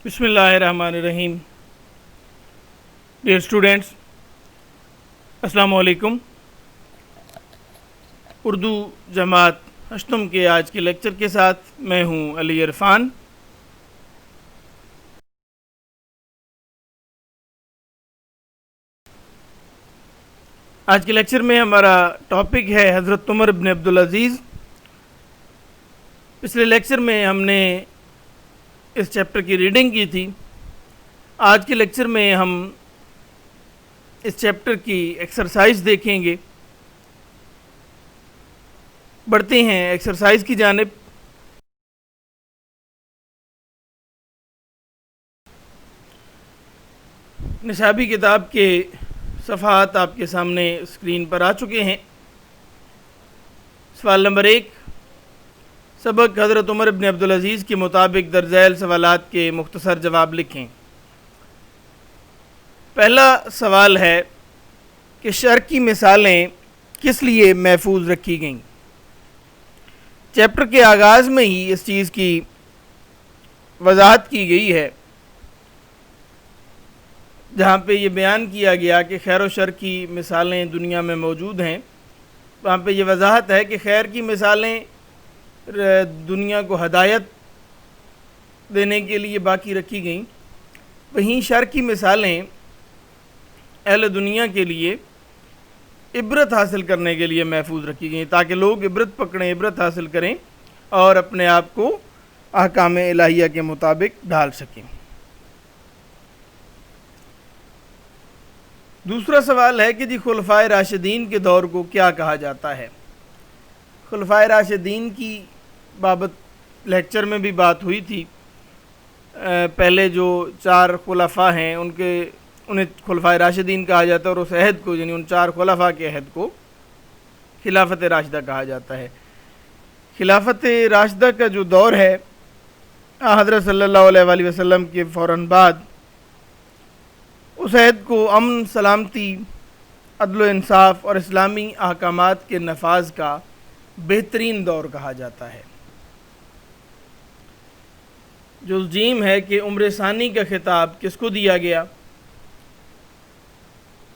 بسم اللہ الرحمن الرحیم. ڈیئر اسٹوڈینٹس، السلام علیکم. اردو جماعت ہشتم کے آج کے لیکچر کے ساتھ میں ہوں علی عرفان. آج کے لیکچر میں ہمارا ٹاپک ہے حضرت عمر بن عبدالعزیز. پچھلے لیکچر میں ہم نے اس چیپٹر کی ریڈنگ کی تھی. آج کے لیکچر میں ہم اس چیپٹر کی ایکسرسائز دیکھیں گے. بڑھتے ہیں ایکسرسائز کی جانب. نصابی کتاب کے صفحات آپ کے سامنے اسکرین پر آ چکے ہیں. سوال نمبر 1، سبق حضرت عمر بن عبدالعزیز کے مطابق درج ذیل سوالات کے مختصر جواب لکھیں. پہلا سوال ہے کہ شر کی مثالیں کس لیے محفوظ رکھی گئیں؟ چیپٹر کے آغاز میں ہی اس چیز کی وضاحت کی گئی ہے، جہاں پہ یہ بیان کیا گیا کہ خیر و شر کی مثالیں دنیا میں موجود ہیں. وہاں پہ یہ وضاحت ہے کہ خیر کی مثالیں دنیا کو ہدایت دینے کے لیے باقی رکھی گئیں، وہیں شر کی مثالیں اہل دنیا کے لیے عبرت حاصل کرنے کے لیے محفوظ رکھی گئیں، تاکہ لوگ عبرت پکڑیں، عبرت حاصل کریں اور اپنے آپ کو احکام الہیہ کے مطابق ڈھال سکیں. دوسرا سوال ہے کہ جی خلفائے راشدین کے دور کو کیا کہا جاتا ہے؟ خلفائے راشدین کی بابت لیکچر میں بھی بات ہوئی تھی. پہلے جو 4 خلفاء ہیں انہیں خلفائے راشدین کہا جاتا ہے، اور اس عہد کو یعنی ان 4 خلفاء کے عہد کو خلافت راشدہ کہا جاتا ہے. خلافت راشدہ کا جو دور ہے حضرت صلی اللہ علیہ وآلہ وسلم کے فوراً بعد، اس عہد کو امن، سلامتی، عدل و انصاف اور اسلامی احکامات کے نفاذ کا بہترین دور کہا جاتا ہے. جو جیم ہے کہ عمر ثانی کا خطاب کس کو دیا گیا؟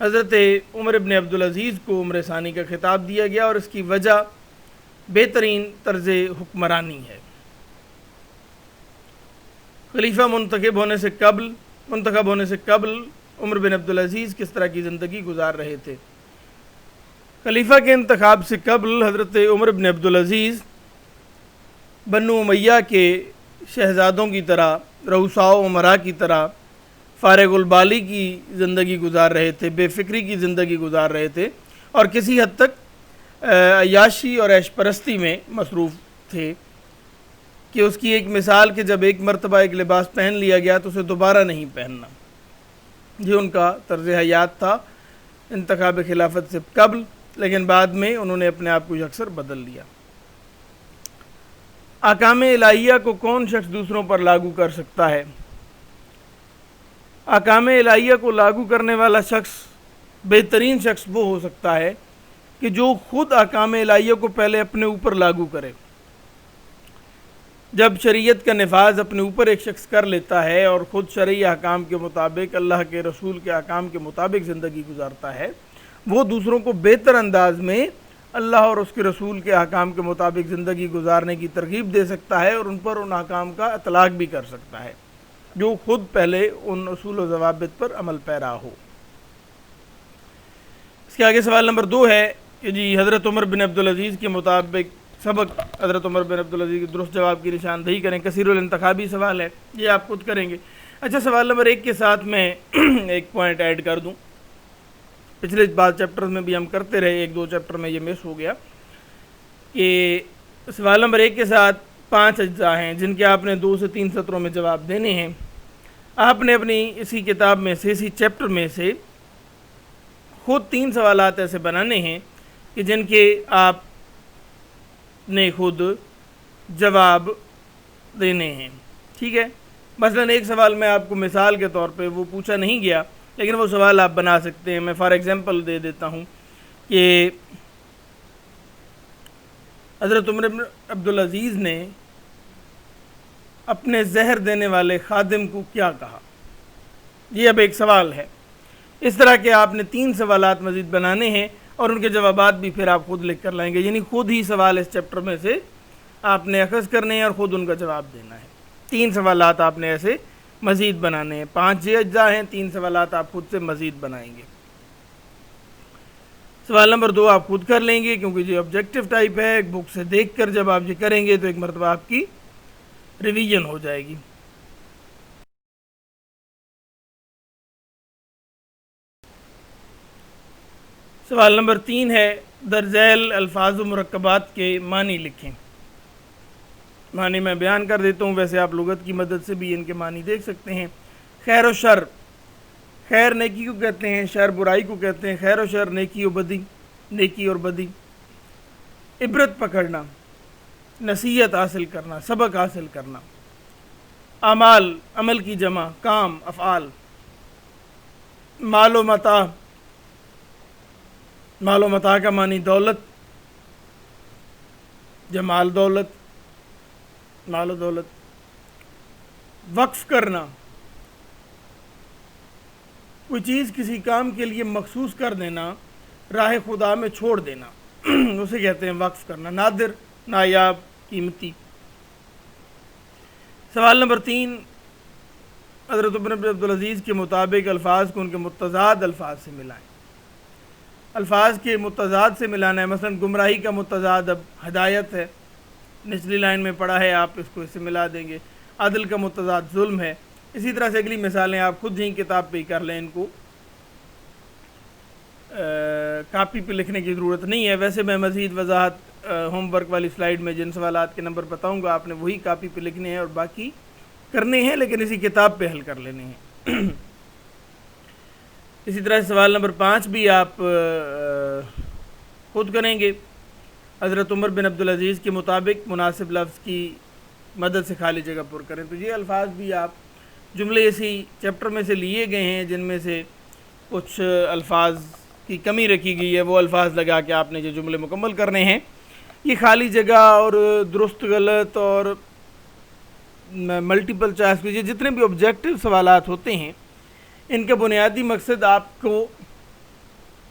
حضرت عمر بن عبدالعزیز کو عمر ثانی کا خطاب دیا گیا، اور اس کی وجہ بہترین طرز حکمرانی ہے. خلیفہ منتخب ہونے سے قبل عمر بن عبدالعزیز کس طرح کی زندگی گزار رہے تھے؟ خلیفہ کے انتخاب سے قبل حضرت عمر بن عبدالعزیز بنو امیہ کے شہزادوں کی طرح، رؤساء و امراء کی طرح فارغ البالی کی زندگی گزار رہے تھے، بے فکری کی زندگی گزار رہے تھے، اور کسی حد تک عیاشی اور عیش پرستی میں مصروف تھے. کہ اس کی ایک مثال کہ جب ایک مرتبہ ایک لباس پہن لیا گیا تو اسے دوبارہ نہیں پہننا، یہ ان کا طرز حیات تھا انتخاب خلافت سے قبل، لیکن بعد میں انہوں نے اپنے آپ کو یکسر بدل لیا. احکام الہیہ کو کون شخص دوسروں پر لاگو کر سکتا ہے؟ احکام الہیہ کو لاگو کرنے والا شخص، بہترین شخص وہ ہو سکتا ہے کہ جو خود احکام الہیہ کو پہلے اپنے اوپر لاگو کرے. جب شریعت کا نفاذ اپنے اوپر ایک شخص کر لیتا ہے اور خود شرعی احکام کے مطابق، اللہ کے رسول کے احکام کے مطابق زندگی گزارتا ہے، وہ دوسروں کو بہتر انداز میں اللہ اور اس کے رسول کے احکام کے مطابق زندگی گزارنے کی ترغیب دے سکتا ہے، اور ان پر ان احکام کا اطلاق بھی کر سکتا ہے جو خود پہلے ان اصول و ضوابط پر عمل پیرا ہو. اس کے آگے سوال نمبر 2 ہے کہ جی حضرت عمر بن عبدالعزیز کے مطابق سبق حضرت عمر بن عبدالعزیز کے درست جواب کی نشاندہی کریں. کثیر الانتخابی سوال ہے، یہ آپ خود کریں گے. اچھا، سوال نمبر 1 کے ساتھ میں ایک پوائنٹ ایڈ کر دوں. پچھلے بعض چیپٹر میں بھی ہم کرتے رہے، 1-2 چیپٹر میں یہ مس ہو گیا کہ سوال نمبر 1 کے ساتھ 5 اجزاء ہیں جن کے آپ نے 2 سے 3 سطروں میں جواب دینے ہیں. آپ نے اپنی اسی کتاب میں سے، اسی چیپٹر میں سے خود 3 سوالات ایسے بنانے ہیں کہ جن کے آپ نے خود جواب دینے ہیں. ٹھیک ہے؟ مثلا ایک سوال میں آپ کو مثال کے طور پہ وہ پوچھا نہیں گیا، لیکن وہ سوال آپ بنا سکتے ہیں. میں فار ایگزامپل دے دیتا ہوں کہ حضرت عمر بن عبدالعزیز نے اپنے زہر دینے والے خادم کو کیا کہا؟ یہ اب ایک سوال ہے۔ اس طرح کے آپ نے 3 سوالات مزید بنانے ہیں اور ان کے جوابات بھی پھر آپ خود لکھ کر لائیں گے، یعنی خود ہی سوال اس چیپٹر میں سے آپ نے اخذ کرنے ہیں اور خود ان کا جواب دینا ہے۔ 3 سوالات آپ نے ایسے مزید بنانے ہیں، 5 یہ اجزاء ہیں، 3 سوالات آپ خود سے مزید بنائیں گے۔ سوال نمبر 2 آپ خود کر لیں گے کیونکہ یہ آبجیکٹو ٹائپ ہے، ایک بک سے دیکھ کر جب آپ یہ کریں گے تو ایک مرتبہ آپ کی ریویژن ہو جائے گی۔ سوال نمبر 3 ہے درجیل الفاظ و مرکبات کے معنی لکھیں۔ معنی میں بیان کر دیتا ہوں، ویسے آپ لغت کی مدد سے بھی ان کے معنی دیکھ سکتے ہیں۔ خیر و شر، خیر نیکی کو کہتے ہیں، شر برائی کو کہتے ہیں، خیر و شر نیکی و بدی، نیکی اور بدی۔ عبرت پکڑنا، نصیحت حاصل کرنا، سبق حاصل کرنا۔ اعمال، عمل کی جمع، کام، افعال۔ مال و متاع، مال و متاع کا معنی دولت، جمال دولت، مال و دولت۔ وقف کرنا، کوئی چیز کسی کام کے لیے مخصوص کر دینا، راہ خدا میں چھوڑ دینا، اسے کہتے ہیں وقف کرنا۔ نادر، نایاب، قیمتی۔ سوال نمبر 3 حضرت عمر بن عبدالعزیز کے مطابق الفاظ کو ان کے متضاد الفاظ سے ملائیں۔ الفاظ کے متضاد سے ملانا ہے، مثلا گمراہی کا متضاد اب ہدایت ہے، نچلی لائن میں پڑھا ہے، آپ اس کو اس سے ملا دیں گے۔ عدل کا متضاد ظلم ہے۔ اسی طرح سے اگلی مثالیں آپ خود ہی کتاب پہ ہی کر لیں، ان کو کاپی پہ لکھنے کی ضرورت نہیں ہے۔ ویسے میں مزید وضاحت ہوم ورک والی سلائیڈ میں جن سوالات کے نمبر بتاؤں گا، آپ نے وہی کاپی پہ لکھنے ہیں اور باقی کرنے ہیں، لیکن اسی کتاب پہ حل کر لینے ہیں۔ اسی طرح سوال نمبر 5 بھی آپ خود کریں گے۔ حضرت عمر بن عبدالعزیز کے مطابق مناسب لفظ کی مدد سے خالی جگہ پر کریں۔ تو یہ الفاظ بھی آپ جملے اسی چیپٹر میں سے لیے گئے ہیں، جن میں سے کچھ الفاظ کی کمی رکھی گئی ہے، وہ الفاظ لگا کے آپ نے جو جملے مکمل کرنے ہیں۔ یہ خالی جگہ اور درست غلط اور ملٹیپل چوائس، یہ جتنے بھی آبجیکٹو سوالات ہوتے ہیں، ان کا بنیادی مقصد آپ کو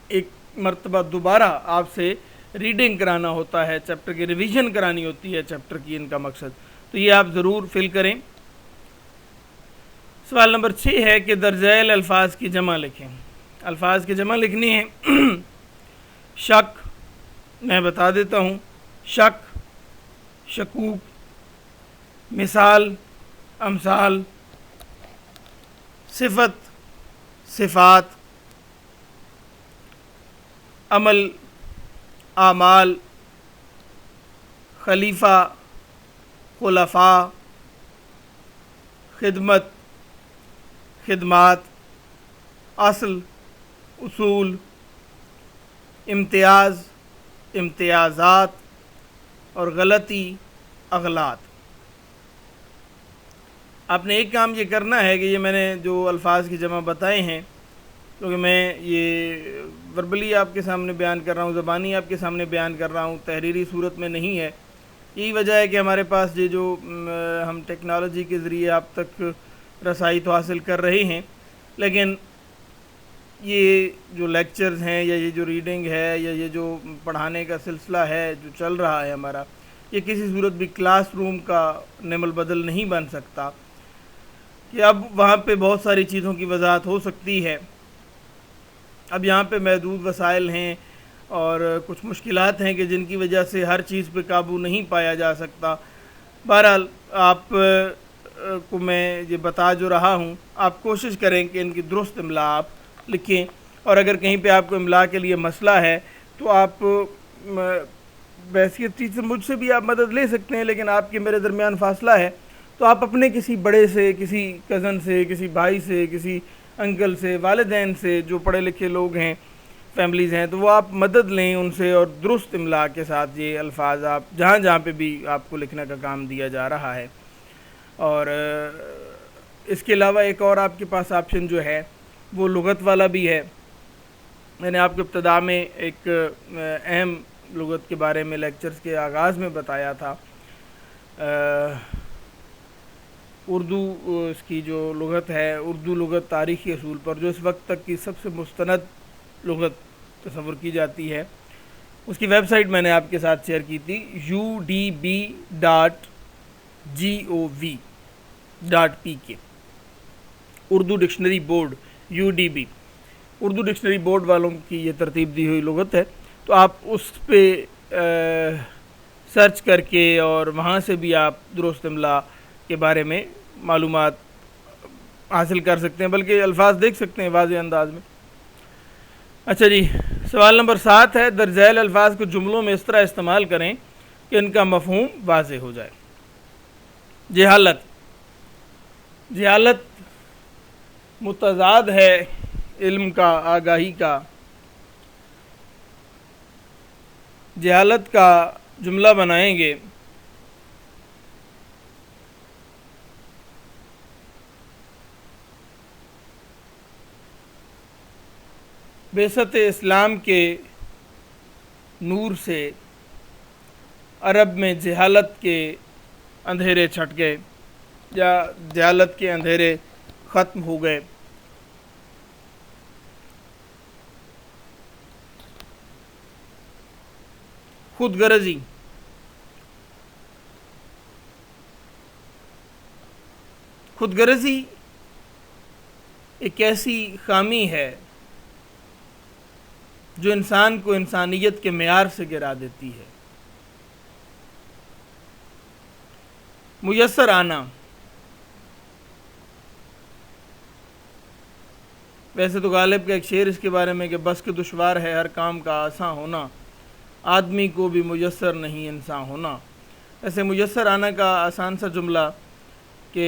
ایک مرتبہ دوبارہ آپ سے ریڈنگ کرانا ہوتا ہے، چیپٹر کی ریویژن کرانی ہوتی ہے چیپٹر کی، ان کا مقصد۔ تو یہ آپ ضرور فل کریں۔ سوال نمبر 6 ہے کہ درجیل الفاظ کی جمع لکھیں۔ الفاظ کی جمع لکھنی ہے۔ شک، میں بتا دیتا ہوں، شک، شکوک، مثال، امثال، صفت، صفات، عمل، اعمال، خلیفہ، خلفاء، خدمت، خدمات، اصل، اصول، امتیاز، امتیازات اور غلطی، اغلاط۔ آپ نے ایک کام یہ کرنا ہے کہ یہ میں نے جو الفاظ کی جمع بتائے ہیں، کیونکہ میں یہ وربلی آپ کے سامنے بیان کر رہا ہوں، زبانی آپ کے سامنے بیان کر رہا ہوں، تحریری صورت میں نہیں ہے۔ یہی وجہ ہے کہ ہمارے پاس یہ جو ہم ٹیکنالوجی کے ذریعے آپ تک رسائی تو حاصل کر رہے ہیں، لیکن یہ جو لیکچرز ہیں یا یہ جو ریڈنگ ہے یا یہ جو پڑھانے کا سلسلہ ہے جو چل رہا ہے ہمارا، یہ کسی صورت بھی کلاس روم کا نعم البدل نہیں بن سکتا، کہ اب وہاں پہ بہت ساری چیزوں کی وضاحت ہو سکتی ہے، اب یہاں پہ محدود وسائل ہیں اور کچھ مشکلات ہیں کہ جن کی وجہ سے ہر چیز پہ قابو نہیں پایا جا سکتا۔ بہرحال آپ کو میں یہ بتا جو رہا ہوں، آپ کوشش کریں کہ ان کی درست املا آپ لکھیں، اور اگر کہیں پہ آپ کو املا کے لیے مسئلہ ہے تو آپ بحیثیت ٹیچر مجھ سے بھی آپ مدد لے سکتے ہیں، لیکن آپ کے میرے درمیان فاصلہ ہے، تو آپ اپنے کسی بڑے سے، کسی کزن سے، کسی بھائی سے، کسی انکل سے، والدین سے جو پڑھے لکھے لوگ ہیں، فیملیز ہیں، تو وہ آپ مدد لیں ان سے، اور درست املا کے ساتھ یہ الفاظ آپ جہاں جہاں پہ بھی آپ کو لکھنے کا کام دیا جا رہا ہے۔ اور اس کے علاوہ ایک اور آپ کے پاس آپشن جو ہے وہ لغت والا بھی ہے۔ میں نے آپ کو ابتدا میں ایک اہم لغت کے بارے میں لیکچرز کے آغاز میں بتایا تھا، اردو اس کی جو لغت ہے، اردو لغت تاریخی اصول پر جو اس وقت تک کی سب سے مستند لغت تصور کی جاتی ہے، اس کی ویب سائٹ میں نے آپ کے ساتھ شیئر کی تھی، udb.gov.pk، Urdu dictionary board UDB، Urdu dictionary board والوں کی یہ ترتیب دی ہوئی لغت ہے۔ تو آپ اس پہ سرچ کر کے اور وہاں سے بھی آپ درست املا کے بارے میں معلومات حاصل کر سکتے ہیں، بلکہ الفاظ دیکھ سکتے ہیں واضح انداز میں۔ اچھا جی، سوال نمبر 7 ہے، درج ذیل الفاظ کو جملوں میں اس طرح استعمال کریں کہ ان کا مفہوم واضح ہو جائے۔ جہالت، جہالت متضاد ہے علم کا، آگاہی کا۔ جہالت کا جملہ بنائیں گے، بعثت اسلام کے نور سے عرب میں جہالت کے اندھیرے چھٹ گئے، یا جہالت کے اندھیرے ختم ہو گئے۔ خود غرضی، خود غرضی ایک ایسی خامی ہے جو انسان کو انسانیت کے معیار سے گرا دیتی ہے۔ میسر آنا، ویسے تو غالب کا ایک شعر اس کے بارے میں کہ بس کے دشوار ہے ہر کام کا آساں ہونا، آدمی کو بھی میسر نہیں انسان ہونا۔ ایسے میسر آنا کا آسان سا جملہ کہ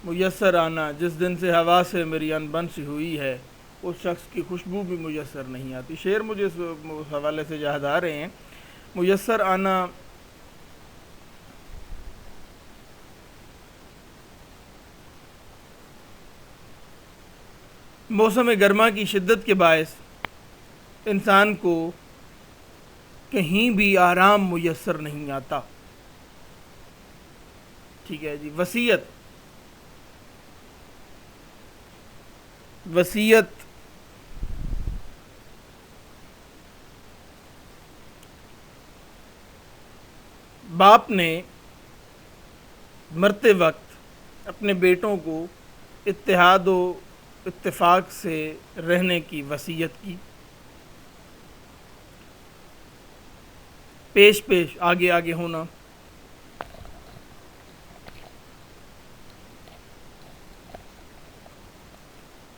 میسر آنا، جس دن سے ہوا سے میری انبن سی ہوئی ہے، اس شخص کی خوشبو بھی میسر نہیں آتی۔ شعر مجھے اس حوالے سے یاد آ رہے ہیں۔ میسر آنا موسم گرما کی شدت کے باعث انسان کو کہیں بھی آرام میسر نہیں آتا۔ ٹھیک ہے جی، وصیت، وصیت باپ نے مرتے وقت اپنے بیٹوں کو اتحاد و اتفاق سے رہنے کی وصیت کی، پیش پیش آگے آگے ہونا۔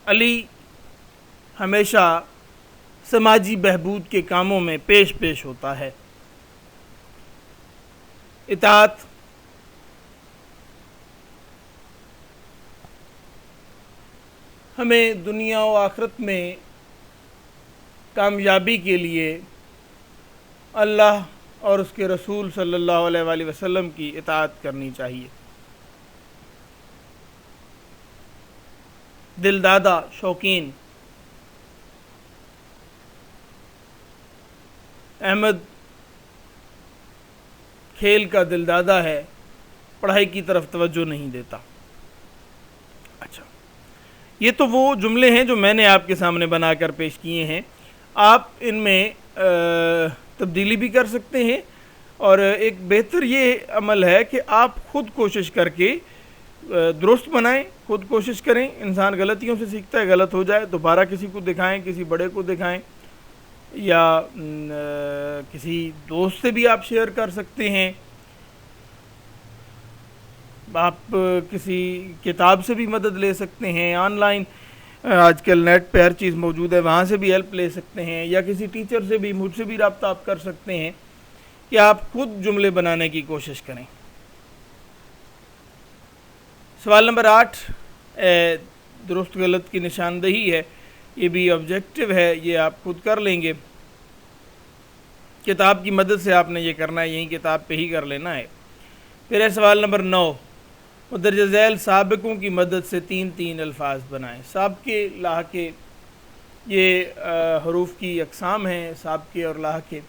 علی ہمیشہ سماجی بہبود کے کاموں میں پیش پیش ہوتا ہے۔ اطاعت، ہمیں دنیا و آخرت میں کامیابی کے لیے اللہ اور اس کے رسول صلی اللہ علیہ وآلہ وسلم کی اطاعت کرنی چاہیے۔ دل دادا، شوقین، احمد کھیل کا دل دادا ہے، پڑھائی کی طرف توجہ نہیں دیتا۔ اچھا، یہ تو وہ جملے ہیں جو میں نے آپ کے سامنے بنا کر پیش کیے ہیں۔ آپ ان میں تبدیلی بھی کر سکتے ہیں، اور ایک بہتر یہ عمل ہے کہ آپ خود کوشش کر کے درست بنائیں، خود کوشش کریں۔ انسان غلطیوں سے سیکھتا ہے، غلط ہو جائے دوبارہ کسی کو دکھائیں، کسی بڑے کو دکھائیں، یا کسی دوست سے بھی آپ شیئر کر سکتے ہیں۔ آپ کسی کتاب سے بھی مدد لے سکتے ہیں، آن لائن آج کل نیٹ پہ ہر چیز موجود ہے، وہاں سے بھی ہیلپ لے سکتے ہیں، یا کسی ٹیچر سے بھی، مجھ سے بھی رابطہ آپ کر سکتے ہیں کہ آپ خود جملے بنانے کی کوشش کریں۔ سوال نمبر 8 درست غلط کی نشاندہی ہے، یہ بھی آبجیکٹو ہے، یہ آپ خود کر لیں گے، کتاب کی مدد سے آپ نے یہ کرنا ہے، یہی کتاب پہ ہی کر لینا ہے۔ پھر ہے سوال نمبر 9، مندرجہ ذیل سابقوں کی مدد سے 3 الفاظ بنائیں۔ سابقے لاحقے یہ حروف کی اقسام ہیں سابقے اور لاحقے.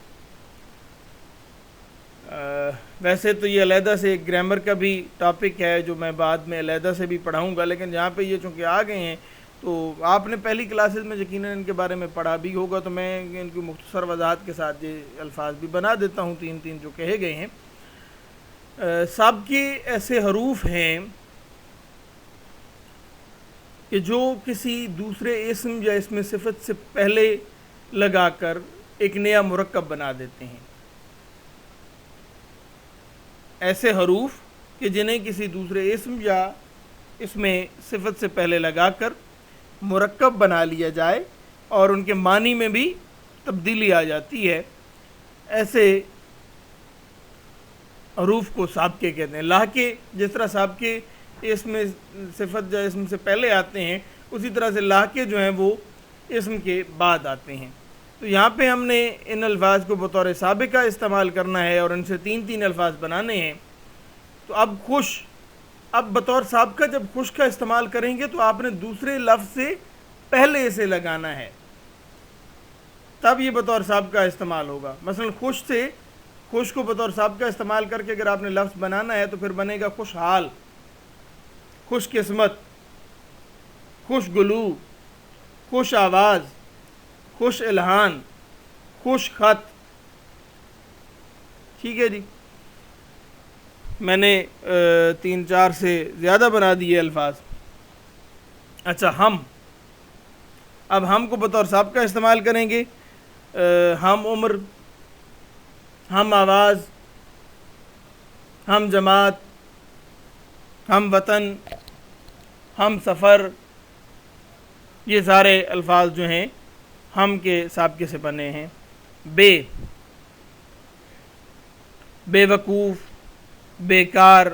ویسے تو یہ علیحدہ سے ایک گرامر کا بھی ٹاپک ہے جو میں بعد میں علیحدہ سے بھی پڑھاؤں گا، لیکن جہاں پہ یہ چونکہ آ گئے ہیں تو آپ نے پہلی کلاسز میں یقیناً ان کے بارے میں پڑھا بھی ہوگا، تو میں ان کی مختصر وضاحت کے ساتھ یہ الفاظ بھی بنا دیتا ہوں، تین جو کہے گئے ہیں. سابقے ایسے حروف ہیں کہ جو کسی دوسرے اسم یا اسم صفت سے پہلے لگا کر ایک نیا مرکب بنا دیتے ہیں. ایسے حروف کہ جنہیں کسی دوسرے اسم یا اسم صفت سے پہلے لگا کر مرکب بنا لیا جائے اور ان کے معنی میں بھی تبدیلی آ جاتی ہے، ایسے حروف کو سابقے کہتے ہیں. لاحقے جس طرح سابقے اسم صفت یا اسم سے پہلے آتے ہیں، اسی طرح سے لاحقے جو ہیں وہ اسم کے بعد آتے ہیں. تو یہاں پہ ہم نے ان الفاظ کو بطور سابقہ استعمال کرنا ہے اور ان سے تین الفاظ بنانے ہیں. تو اب بطور سابقہ جب خوش کا استعمال کریں گے تو آپ نے دوسرے لفظ سے پہلے اسے لگانا ہے، تب یہ بطور سابقہ استعمال ہوگا. مثلا خوش کو بطور سابقہ استعمال کر کے اگر آپ نے لفظ بنانا ہے تو پھر بنے گا خوشحال، خوش قسمت، خوش گلو، خوش آواز، خوش الہان، خوش خط. ٹھیک ہے جی، میں نے 3-4 سے زیادہ بنا دیے الفاظ. اچھا، اب ہم کو بطور سابقہ استعمال کریں گے. ہم عمر، ہم آواز، ہم جماعت، ہم وطن، ہم سفر، یہ سارے الفاظ جو ہیں ہم کے سابقے سے بنے ہیں. بے وقوف، بیکار،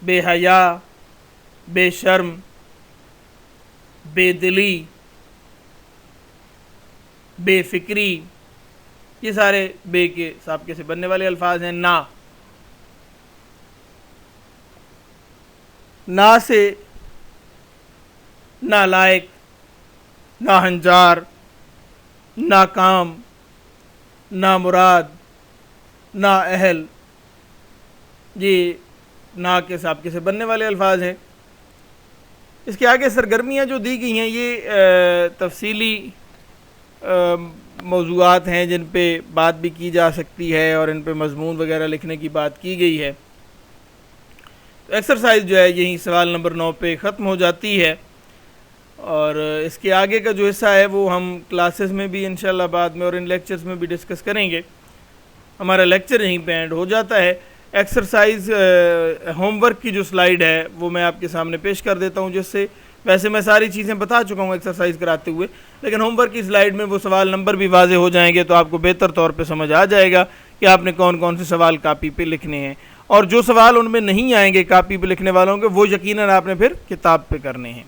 بے حیا، بے شرم، بے دلی، بے فکری، یہ سارے بے کے سابقے سے بننے والے الفاظ ہیں. نا سے نالائق، ناہنجار، ناکام، نامراد، نااہل، یہ نا کے سابقے سے بننے والے الفاظ ہیں. اس کے آگے سرگرمیاں جو دی گئی ہیں یہ تفصیلی موضوعات ہیں جن پہ بات بھی کی جا سکتی ہے اور ان پہ مضمون وغیرہ لکھنے کی بات کی گئی ہے. ایکسرسائز جو ہے یہی سوال نمبر 9 پہ ختم ہو جاتی ہے، اور اس کے آگے کا جو حصہ ہے وہ ہم کلاسز میں بھی انشاءاللہ بعد میں اور ان لیکچرز میں بھی ڈسکس کریں گے. ہمارا لیکچر یہیں پہ اینڈ ہو جاتا ہے. ایکسرسائز ہوم ورک کی جو سلائیڈ ہے وہ میں آپ کے سامنے پیش کر دیتا ہوں، جس سے ویسے میں ساری چیزیں بتا چکا ہوں ایکسرسائز کراتے ہوئے، لیکن ہوم ورک کی سلائیڈ میں وہ سوال نمبر بھی واضح ہو جائیں گے تو آپ کو بہتر طور پہ سمجھ آ جائے گا کہ آپ نے کون کون سے سوال کاپی پہ لکھنے ہیں، اور جو سوال ان میں نہیں آئیں گے کاپی پہ لکھنے والوں کے وہ یقیناً آپ نے پھر کتاب پہ کرنے ہیں.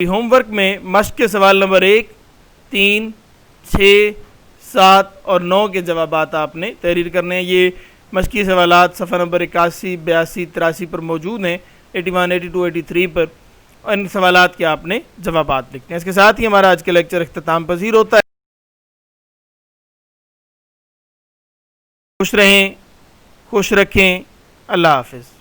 ہوم ورک میں مشق کے سوال نمبر 1، 3، 6، 7 اور 9 کے جوابات آپ نے تحریر کرنے ہیں. یہ مشقی سوالات صفحہ نمبر 81، 82، 83 پر موجود ہیں، 81، 82، 83 پر. ان سوالات کے آپ نے جوابات لکھتے ہیں. اس کے ساتھ ہی ہمارا آج کا لیکچر اختتام پذیر ہوتا ہے. خوش رہیں، خوش رکھیں. اللہ حافظ.